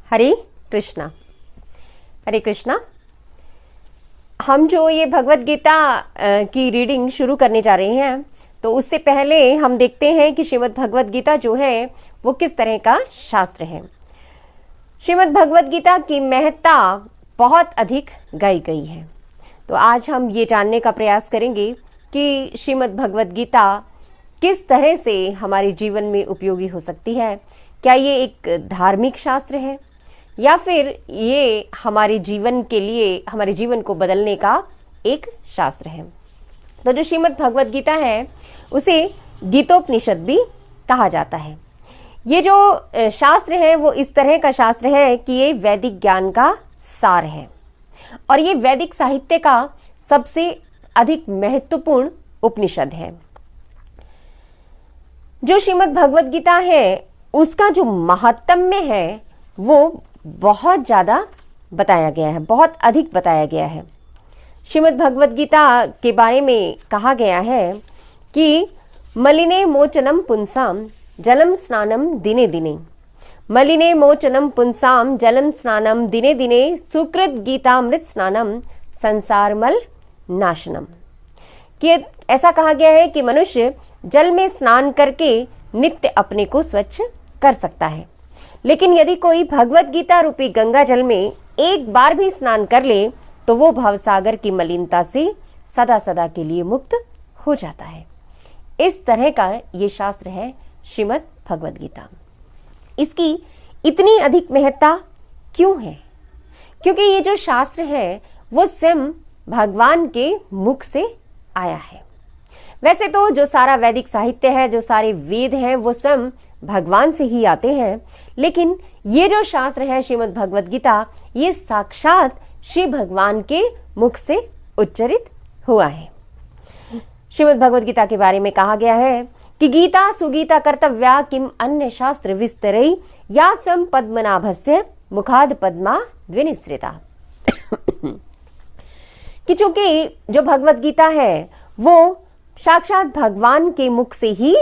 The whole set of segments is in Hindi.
हरे कृष्णा। हरे कृष्णा। हम जो ये भगवत गीता की रीडिंग शुरू करने जा रहे हैं, तो उससे पहले हम देखते हैं कि श्रीमद् भगवत गीता जो है वो किस तरह का शास्त्र है। श्रीमद् भगवत गीता की महत्ता बहुत अधिक गाई गई है। तो आज हम ये जानने का प्रयास करेंगे कि श्रीमद् भगवत गीता किस तरह से हमारे जीवन में उपयोगी हो सकती है। क्या ये एक धार्मिक शास्त्र है या फिर ये हमारे जीवन के लिए, हमारे जीवन को बदलने का एक शास्त्र है। तो जो श्रीमद् भगवत गीता है उसे गीतोपनिषद भी कहा जाता है। ये जो शास्त्र है वो इस तरह का शास्त्र है कि ये वैदिक ज्ञान का सार है और ये वैदिक साहित्य का सबसे अधिक महत्वपूर्ण उपनिषद है। जो श्रीमद् भगवत गीता है उसका जो महात्म्य है वो बहुत ज़्यादा बताया गया है, बहुत अधिक बताया गया है। श्रीमद् भगवत गीता के बारे में कहा गया है कि मलिने मोचनम पुंसाम जलम स्नानम दिने दिने, मलिने मोचनम पुंसाम जलम स्नानम दिने दिने, सुकृत गीतामृत स्नानम संसारमल नाशनम। कि ऐसा कहा गया है कि मनुष्य जल में स्नान करके नित्य अपने को स्वच्छ कर सकता है, लेकिन यदि कोई भगवत गीता रूपी गंगा जल में एक बार भी स्नान कर ले तो वो भवसागर की मलिनता से सदा सदा के लिए मुक्त हो जाता है। इस तरह का ये शास्त्र है श्रीमद् भगवत गीता। इसकी इतनी अधिक महत्ता क्यों है? क्योंकि ये जो शास्त्र है वो स्वयं भगवान के मुख से आया है। वैसे तो जो सारा वैदिक साहित्य है, जो सारे वेद हैं, वो स्वयं भगवान से ही आते हैं, लेकिन ये जो शास्त्र है श्रीमद् भगवत गीता, ये साक्षात श्री भगवान के मुख से उच्चरित हुआ है। श्रीमद् भगवत गीता के बारे में कहा गया है कि गीता सुगीता कर्तव्या किम अन्य शास्त्र विस्तरई या स्वयं पद्मनाभस्य मुखाद पद्मा द्विनिसृता। कि चूंकि जो भगवत गीता है वो साक्षात भगवान के मुख से ही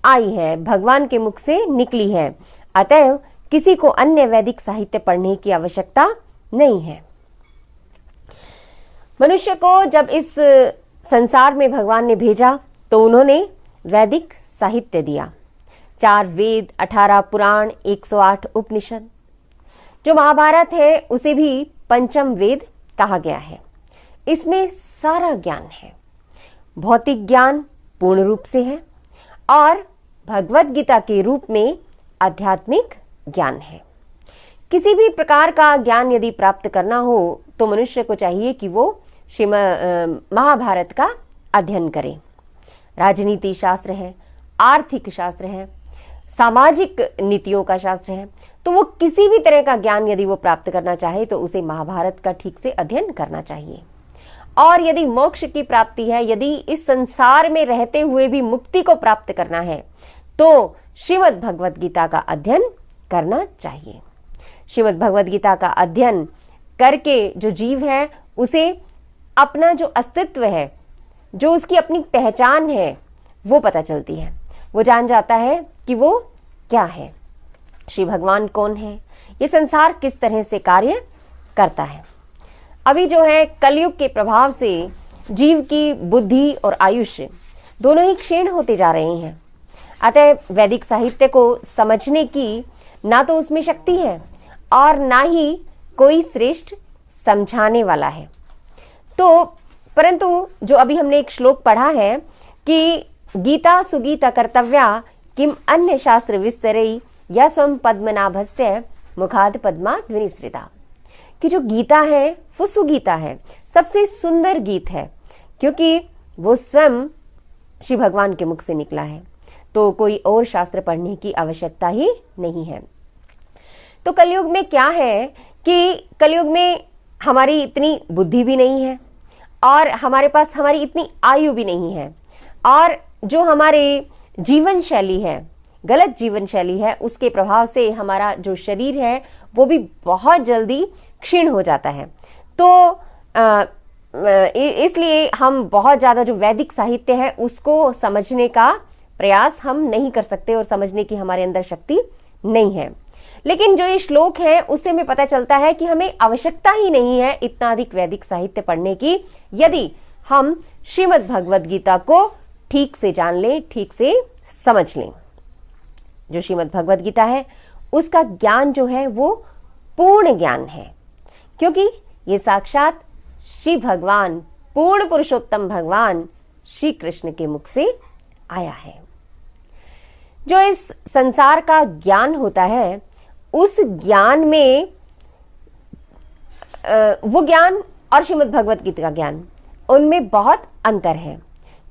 आई है, भगवान के मुख से निकली है, अतएव किसी को अन्य वैदिक साहित्य पढ़ने की आवश्यकता नहीं है। मनुष्य को जब इस संसार में भगवान ने भेजा तो उन्होंने वैदिक साहित्य दिया। 4 वेद, 18 पुराण, 108 उपनिषद। जो महाभारत है उसे भी पंचम वेद कहा गया है। इसमें सारा ज्ञान है। भौतिक ज्ञान पूर्ण रूप से है और भगवत गीता के रूप में आध्यात्मिक ज्ञान है। किसी भी प्रकार का ज्ञान यदि प्राप्त करना हो तो मनुष्य को चाहिए कि वो महाभारत का अध्ययन करे। राजनीति शास्त्र है, आर्थिक शास्त्र है, सामाजिक नीतियों का शास्त्र है। तो वो किसी भी तरह का ज्ञान यदि वो प्राप्त करना चाहे तो उसे महाभारत का ठीक से अध्ययन करना चाहिए। और यदि मोक्ष की प्राप्ति है, यदि इस संसार में रहते हुए भी मुक्ति को प्राप्त करना है तो श्रीमद् भगवत गीता का अध्ययन करना चाहिए। श्रीमद् भगवत गीता का अध्ययन करके जो जीव है उसे अपना जो अस्तित्व है, जो उसकी अपनी पहचान है, वो पता चलती है। वो जान जाता है कि वो क्या है, श्री भगवान कौन है, ये संसार किस तरह से कार्य करता है। अभी जो है कलयुग के प्रभाव से जीव की बुद्धि और आयुष्य दोनों ही क्षीण होते जा रहे हैं। अतः वैदिक साहित्य को समझने की ना तो उसमें शक्ति है और ना ही कोई श्रेष्ठ समझाने वाला है। तो परंतु जो अभी हमने एक श्लोक पढ़ा है कि गीता सुगीता कर्तव्या किम अन्य शास्त्र विस्तरई या स्वयं पद्मनाभस्य मुखाद पद्मा द्विनिसृता। कि जो गीता है वो सुगीता है, सबसे सुंदर गीत है, क्योंकि वो स्वयं श्री भगवान के मुख से निकला है। तो कोई और शास्त्र पढ़ने की आवश्यकता ही नहीं है। तो कलयुग में क्या है कि कलयुग में हमारी इतनी बुद्धि भी नहीं है और हमारे पास हमारी इतनी आयु भी नहीं है, और जो हमारे जीवन शैली है, गलत जीवन शैली है, उसके प्रभाव से हमारा जो शरीर है वो भी बहुत जल्दी क्षीण हो जाता है। तो इसलिए हम बहुत ज़्यादा जो वैदिक साहित्य है उसको समझने का प्रयास हम नहीं कर सकते और समझने की हमारे अंदर शक्ति नहीं है। लेकिन जो ये श्लोक है उससे हमें पता चलता है कि हमें आवश्यकता ही नहीं है इतना अधिक वैदिक साहित्य पढ़ने की, यदि हम श्रीमद् भगवद गीता को ठीक से जान लें, ठीक से समझ लें। जो श्रीमद् भगवद गीता है उसका ज्ञान जो है वो पूर्ण ज्ञान है, क्योंकि ये साक्षात श्री भगवान, पूर्ण पुरुषोत्तम भगवान श्री कृष्ण के मुख से आया है। जो इस संसार का ज्ञान होता है उस ज्ञान में वो ज्ञान और श्रीमद् भगवद गीता का ज्ञान, उनमें बहुत अंतर है,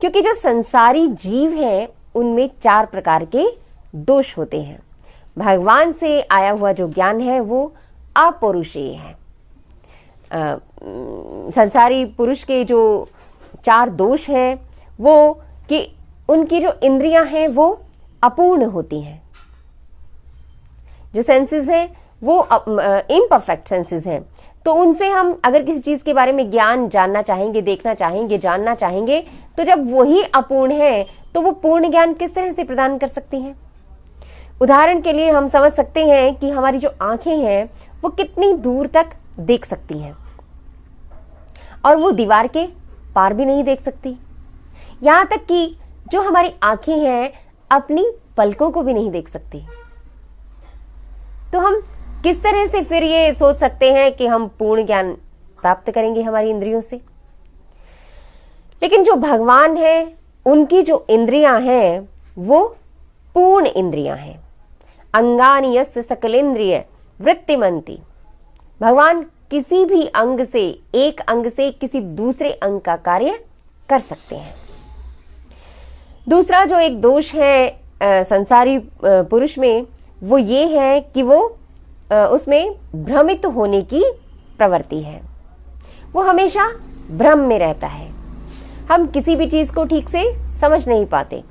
क्योंकि जो संसारी जीव हैं उनमें 4 प्रकार के दोष होते हैं। भगवान से आया हुआ जो ज्ञान है वो अपौरुषेय है। संसारी पुरुष के जो 4 दोष हैं वो कि उनकी जो इंद्रियां हैं वो अपूर्ण होती हैं, जो सेंसेस हैं वो इम्परफेक्ट सेंसेस हैं। तो उनसे हम अगर किसी चीज के बारे में ज्ञान जानना चाहेंगे, देखना चाहेंगे, जानना चाहेंगे, तो जब वही अपूर्ण है तो वो पूर्ण ज्ञान किस तरह से प्रदान कर सकती हैं। उदाहरण के लिए हम समझ सकते हैं कि हमारी जो आंखें हैं वो कितनी दूर तक देख सकती हैं, और वो दीवार के पार भी नहीं देख सकती। यहां तक कि जो हमारी आंखें हैं अपनी पलकों को भी नहीं देख सकती। तो हम किस तरह से फिर ये सोच सकते हैं कि हम पूर्ण ज्ञान प्राप्त करेंगे हमारी इंद्रियों से। लेकिन जो भगवान है उनकी जो इंद्रियां हैं वो पूर्ण इंद्रियां हैं। अंगानि यस्य सकलेंद्रिय वृत्तिमंती। भगवान किसी भी अंग से, एक अंग से किसी दूसरे अंग का कार्य कर सकते हैं। दूसरा जो एक दोष है संसारी पुरुष में वो ये है कि वो उसमें भ्रमित होने की प्रवृत्ति है। वो हमेशा भ्रम में रहता है। हम किसी भी चीज को ठीक से समझ नहीं पाते।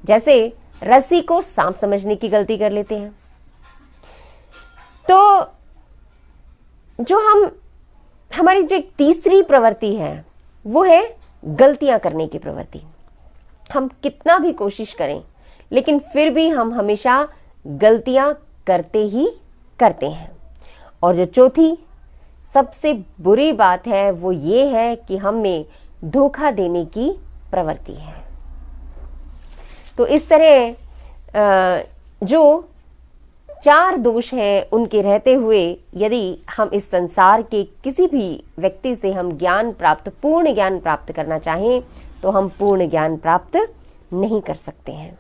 जैसे रस्सी को सांप समझने की गलती कर लेते हैं। तो जो हमारी जो एक तीसरी प्रवृत्ति है वो है गलतियां करने की प्रवृत्ति। हम कितना भी कोशिश करें लेकिन फिर भी हम हमेशा गलतियां करते ही करते हैं। और जो चौथी सबसे बुरी बात है वो ये है कि हमें धोखा देने की प्रवृत्ति है। तो इस तरह जो 4 दोष हैं उनके रहते हुए यदि हम इस संसार के किसी भी व्यक्ति से हम पूर्ण ज्ञान प्राप्त करना चाहें तो हम पूर्ण ज्ञान प्राप्त नहीं कर सकते हैं।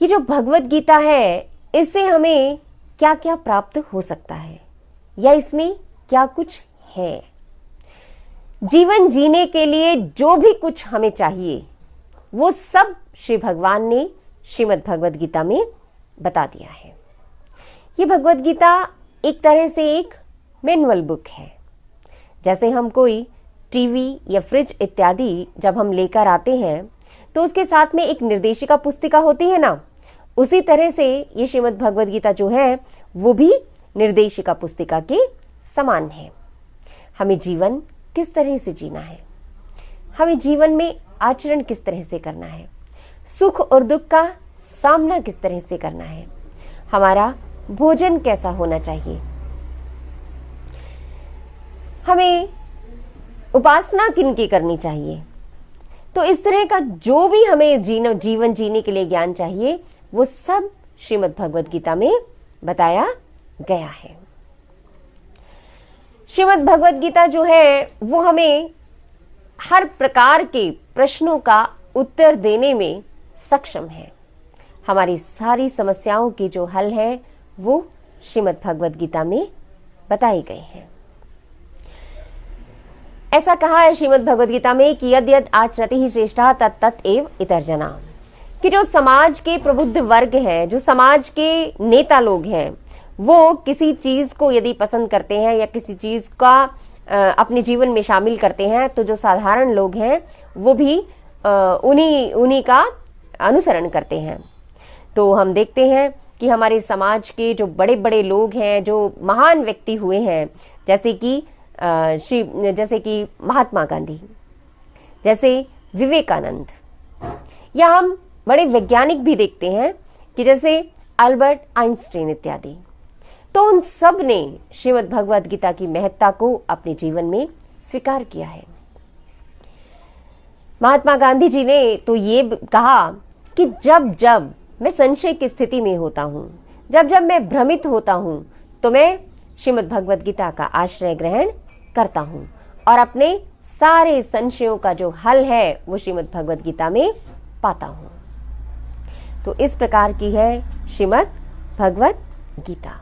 ये जो भगवत गीता है इससे हमें क्या क्या प्राप्त हो सकता है या इसमें क्या कुछ है। जीवन जीने के लिए जो भी कुछ हमें चाहिए वो सब श्री भगवान ने श्रीमद् भगवद गीता में बता दिया है। ये भगवद गीता एक तरह से एक मैनुअल बुक है। जैसे हम कोई टीवी या फ्रिज इत्यादि जब हम लेकर आते हैं तो उसके साथ में एक निर्देशिका पुस्तिका होती है ना, उसी तरह से ये श्रीमद् भगवद गीता जो है वो भी निर्देशिका पुस्तिका के समान है। हमें जीवन किस तरह से जीना है, हमें जीवन में आचरण किस तरह से करना है, सुख और दुख का सामना किस तरह से करना है, हमारा भोजन कैसा होना चाहिए, हमें उपासना किन की करनी चाहिए। तो इस तरह का जो भी हमें जीवन जीने के लिए ज्ञान चाहिए वो सब श्रीमद् भगवद गीता में बताया गया है। श्रीमद् भगवद गीता जो है वो हमें हर प्रकार के प्रश्नों का उत्तर देने में सक्षम है। हमारी सारी समस्याओं के जो हल है वो श्रीमद् भगवद गीता में बताए गए हैं। ऐसा कहा है श्रीमद् भगवद गीता में कि यद यद आचरति ही श्रेष्ठा तत् तत् एव इतर्जना, कि जो समाज के प्रबुद्ध वर्ग है, जो समाज के नेता लोग हैं, वो किसी चीज को यदि पसंद करते हैं या किसी चीज का अपने जीवन में शामिल करते हैं तो जो साधारण लोग हैं वो भी उन्हीं का अनुसरण करते हैं। तो हम देखते हैं कि हमारे समाज के जो बड़े बड़े लोग हैं, जो महान व्यक्ति हुए हैं, जैसे कि महात्मा गांधी, जैसे विवेकानंद, या हम बड़े वैज्ञानिक भी देखते हैं कि जैसे अल्बर्ट आइंस्टीन इत्यादि। तो उन सब ने श्रीमद् भगवद गीता की महत्ता को अपने जीवन में स्वीकार किया है। महात्मा गांधी जी ने तो ये कहा कि जब जब मैं संशय की स्थिति में होता हूं, जब जब मैं भ्रमित होता हूं, तो मैं श्रीमद् भगवद गीता का आश्रय ग्रहण करता हूं और अपने सारे संशयों का जो हल है वो श्रीमद् भगवद गीता में पाता हूं। तो इस प्रकार की है श्रीमद् भगवद गीता।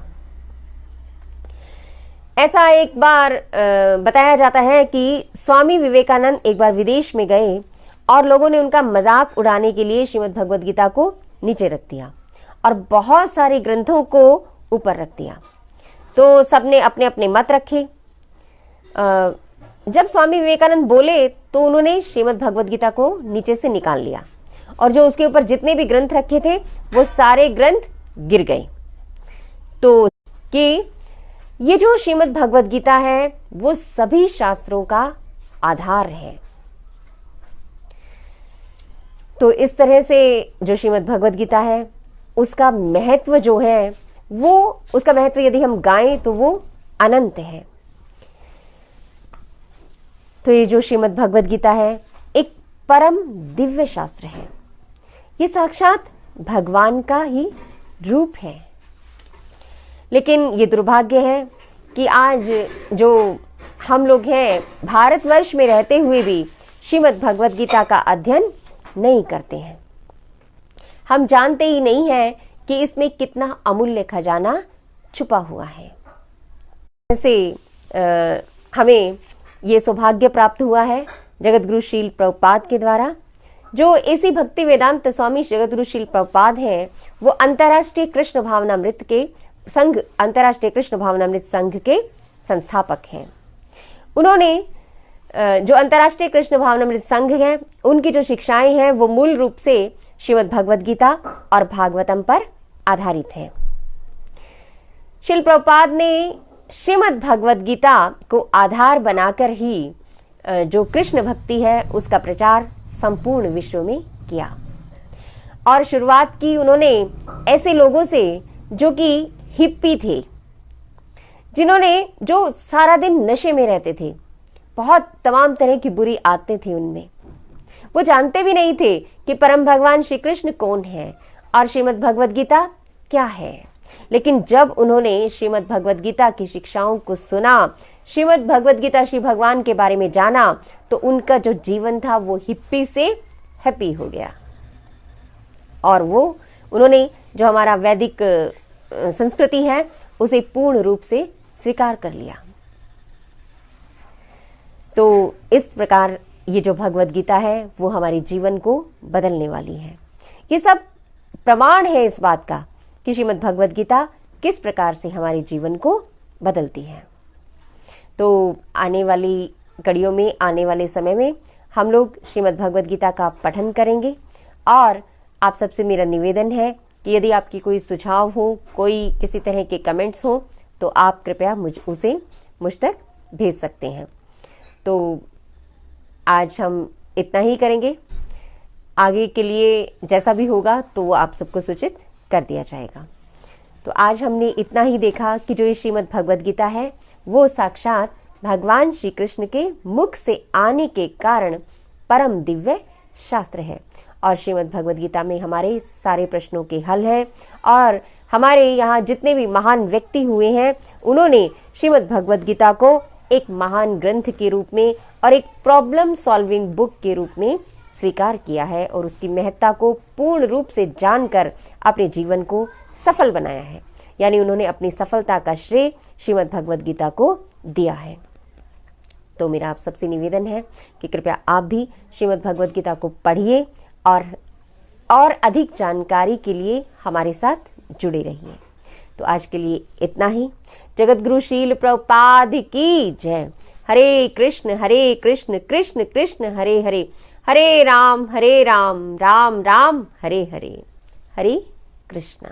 ऐसा एक बार बताया जाता है कि स्वामी विवेकानंद एक बार विदेश में गए और लोगों ने उनका मजाक उड़ाने के लिए श्रीमद् भगवद गीता को नीचे रख दिया और बहुत सारे ग्रंथों को ऊपर रख दिया। तो सबने अपने अपने मत रखे। जब स्वामी विवेकानंद बोले तो उन्होंने श्रीमद् भगवद गीता को नीचे से निकाल लिया और जो उसके ऊपर जितने भी ग्रंथ रखे थे वो सारे ग्रंथ गिर गए। तो कि ये जो श्रीमद् भगवद गीता है वो सभी शास्त्रों का आधार है। तो इस तरह से जो श्रीमद् भगवद गीता है उसका महत्व जो है वो, उसका महत्व यदि हम गाएं तो वो अनंत है। तो ये जो श्रीमद् भगवद गीता है एक परम दिव्य शास्त्र है। ये साक्षात भगवान का ही रूप है। लेकिन ये दुर्भाग्य है कि आज जो हम लोग हैं भारतवर्ष में रहते हुए भी श्रीमद् भगवद गीता का अध्ययन नहीं करते हैं। हम जानते ही नहीं हैं कि इसमें कितना अमूल्य खजाना छुपा हुआ है। जैसे हमें ये सौभाग्य प्राप्त हुआ है जगतगुरु श्रील प्रभुपाद के द्वारा। जो ऐसी भक्ति वेदांत स्वामी जगतगुरु श्रील प्रभुपाद हैं वो अंतर्राष्ट्रीय कृष्ण भावनामृत के संघ, अंतर्राष्ट्रीय कृष्ण भावनामृत संघ के संस्थापक हैं। उन्होंने जो अंतर्राष्ट्रीय कृष्ण भावनामृत संघ है उनकी जो शिक्षाएं हैं वो मूल रूप से श्रीमद् भगवद गीता और भागवतम पर आधारित है। श्रील प्रभुपाद ने श्रीमद् भगवद गीता को आधार बनाकर ही जो कृष्ण भक्ति है उसका प्रचार संपूर्ण विश्व में किया और शुरुआत की उन्होंने ऐसे लोगों से जो कि हिप्पी थे, जिन्होंने जो सारा दिन नशे में रहते थे, बहुत तमाम तरह की बुरी आदतें थी उनमें। वो जानते भी नहीं थे कि परम भगवान श्री कृष्ण कौन है और श्रीमद् भगवद गीता क्या है। लेकिन जब उन्होंने श्रीमद् भगवद गीता की शिक्षाओं को सुना, श्रीमद्द भगवद गीता श्री भगवान के बारे में जाना, तो उनका जो जीवन था वो हिप्पी से हैप्पी हो गया और वो उन्होंने जो हमारा वैदिक संस्कृति है उसे पूर्ण रूप से स्वीकार कर लिया। तो इस प्रकार ये जो भगवद गीता है वो हमारे जीवन को बदलने वाली है। ये सब प्रमाण है इस बात का कि श्रीमद् भगवद गीता किस प्रकार से हमारे जीवन को बदलती है। तो आने वाली कड़ियों में, आने वाले समय में हम लोग श्रीमद् भगवद गीता का पठन करेंगे और आप सबसे मेरा निवेदन है कि यदि आपकी कोई सुझाव हो, कोई किसी तरह के कमेंट्स हो तो आप कृपया मुझ तक भेज सकते हैं। तो आज हम इतना ही करेंगे। आगे के लिए जैसा भी होगा तो वो आप सबको सूचित कर दिया जाएगा। तो आज हमने इतना ही देखा कि जो ये श्रीमद् भगवद गीता है वो साक्षात भगवान श्री कृष्ण के मुख से आने के कारण परम दिव्य शास्त्र है और श्रीमद् भगवद गीता में हमारे सारे प्रश्नों के हल है। और हमारे यहाँ जितने भी महान व्यक्ति हुए हैं उन्होंने श्रीमद् भगवद गीता को एक महान ग्रंथ के रूप में और एक प्रॉब्लम सॉल्विंग बुक के रूप में स्वीकार किया है और उसकी महत्ता को पूर्ण रूप से जानकर अपने जीवन को सफल बनाया है। यानी उन्होंने अपनी सफलता का श्रेय श्रीमद् भगवद गीता को दिया है। तो मेरा आप सबसे निवेदन है कि कृपया आप भी श्रीमद् भगवद गीता को पढ़िए और अधिक जानकारी के लिए हमारे साथ जुड़े रहिए। तो आज के लिए इतना ही। जगतगुरु श्रील प्रभुपाद की जय। हरे कृष्ण कृष्ण कृष्ण हरे हरे, हरे राम राम राम हरे हरे। हरे कृष्णा।